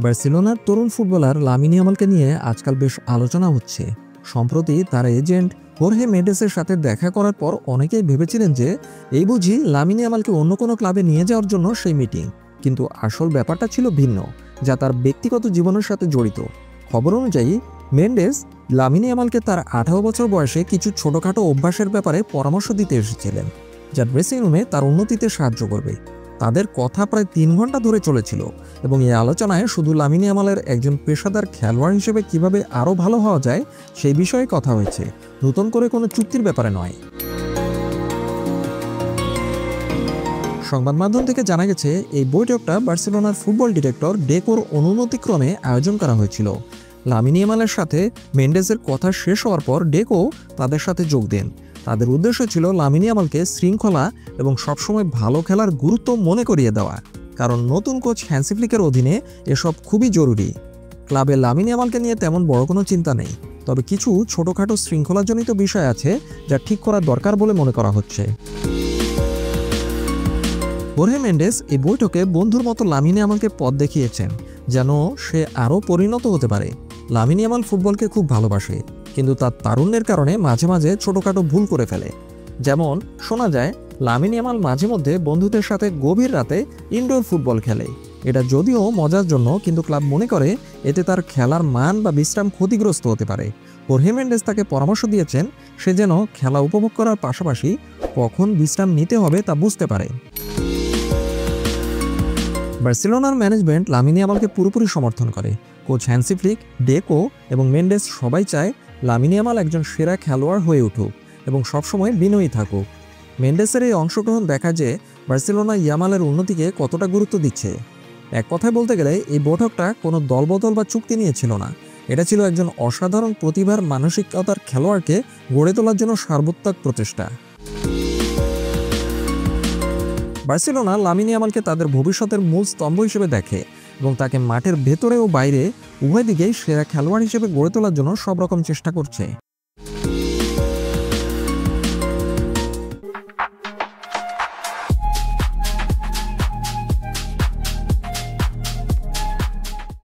বার্সেলোনার তরুণ footballer Lamine ইয়ামালকে নিয়ে আজকাল বেশ আলোচনা হচ্ছে। সম্প্রতি তার এজেন্ট হোর্হে মেন্ডেসের সাথে দেখা করার পর অনেকেই ভেবেছিলেন যে এই বুঝি লামিন ইয়ামালকে অন্য কোনো ক্লাবে নিয়ে যাওয়ার জন্য সেই মিটিং। কিন্তু আসল ব্যাপারটা ছিল ভিন্ন, যা তার ব্যক্তিগত জীবনের সাথে জড়িত। খবর অনুযায়ী মেন্ডেস লামিন ইয়ামালকে তার 18 বছর বয়সে কিছু ছোটখাটো অভ্যাসের ব্যাপারে পরামর্শ দিতে এসেছিলেন, যা ড্রেসিং রুমে তার উন্নতিতে সাহায্য করবে। তাদের কথা প্রায় 3 ঘন্টা ধরে চলেছিল এবং এই আলোচনায় শুধু লামিন ইয়ামালের একজন পেশাদার খেলোয়াড় হিসেবে কিভাবে আরও ভালো হওয়া যায় সেই বিষয়ে কথা হয়েছে, নতুন করে কোনো চুক্তির ব্যাপারে নয়। সংবাদ মাধ্যম থেকে জানা গেছে এই বৈঠকটা বার্সেলোনার ফুটবল ডিরেক্টর ডেকোর অনুমতিক্রমে আয়োজন করা হয়েছিল। লামিন ইয়ামালের সাথে মেন্ডেসের কথা শেষ হওয়ার পর ডেকো তাদের সাথে যোগ দেন। তাদের উদ্দেশ্য ছিল লামিন ইয়ামালকে শৃঙ্খলা এবং সবসময় ভালো খেলার গুরুত্ব মনে করিয়ে দেওয়া, কারণ নতুন কোচ হ্যান্সি ফ্লিকের অধীনে এসব খুবই জরুরি। ক্লাবে লামিন ইয়ামালকে নিয়ে তেমন বড় কোনো চিন্তা নেই, তবে কিছু ছোটখাটো শৃঙ্খলাজনিত বিষয় আছে যা ঠিক করা দরকার বলে মনে করা হচ্ছে। হোর্হে মেন্ডেস এই বৈঠকে বন্ধুর মতো লামিন ইয়ামালকে পথ দেখিয়েছেন যেন সে আরও পরিণত হতে পারে। লামিন ইয়ামাল ফুটবলকে খুব ভালোবাসে, কিন্তু তার তারুণ্যের কারণে মাঝে মাঝে ছোটখাটো ভুল করে ফেলে। যেমন শোনা যায় লামিন ইয়ামাল মাঝে মধ্যে বন্ধুদের সাথে গভীর রাতে ইনডোর ফুটবল খেলে। এটা যদিও মজার জন্য, কিন্তু ক্লাব মনে করে এতে তার খেলার মান বা বিশ্রাম ক্ষতিগ্রস্ত হতে পারে। হোর্হে মেন্ডেস তাকে পরামর্শ দিয়েছেন সে যেন খেলা উপভোগ করার পাশাপাশি কখন বিশ্রাম নিতে হবে তা বুঝতে পারে। বার্সেলোনার ম্যানেজমেন্ট লামিন ইয়ামালকে পুরোপুরি সমর্থন করে। কোচ হ্যান্সি ফ্লিক, ডেকো এবং মেন্ডেস সবাই চায় লামিন ইয়ামাল একজন সেরা খেলোয়াড় হয়ে উঠুক এবং সবসময় বিনয়ী থাকুক। মেন্ডেসের এই অংশগ্রহণ দেখা যে বার্সেলোনা ইয়ামালের উন্নতিকে কতটা গুরুত্ব দিচ্ছে। এক কথায় বলতে গেলে এই বৈঠকটা কোনো দলবদল বা চুক্তি নিয়ে ছিল না, এটা ছিল একজন অসাধারণ প্রতিভার মানসিকতার খেলোয়াড়কে গড়ে তোলার জন্য সর্বোত্তক প্রচেষ্টা। বার্সেলোনা লামিন ইয়ামালকে তাদের ভবিষ্যতের মূল স্তম্ভ হিসেবে দেখে এবং তাকে মাঠের ভেতরে ও বাইরে উভয় দিকেই সেরা খেলোয়াড় হিসেবে গড়ে তোলার জন্য সব রকম চেষ্টা করছে।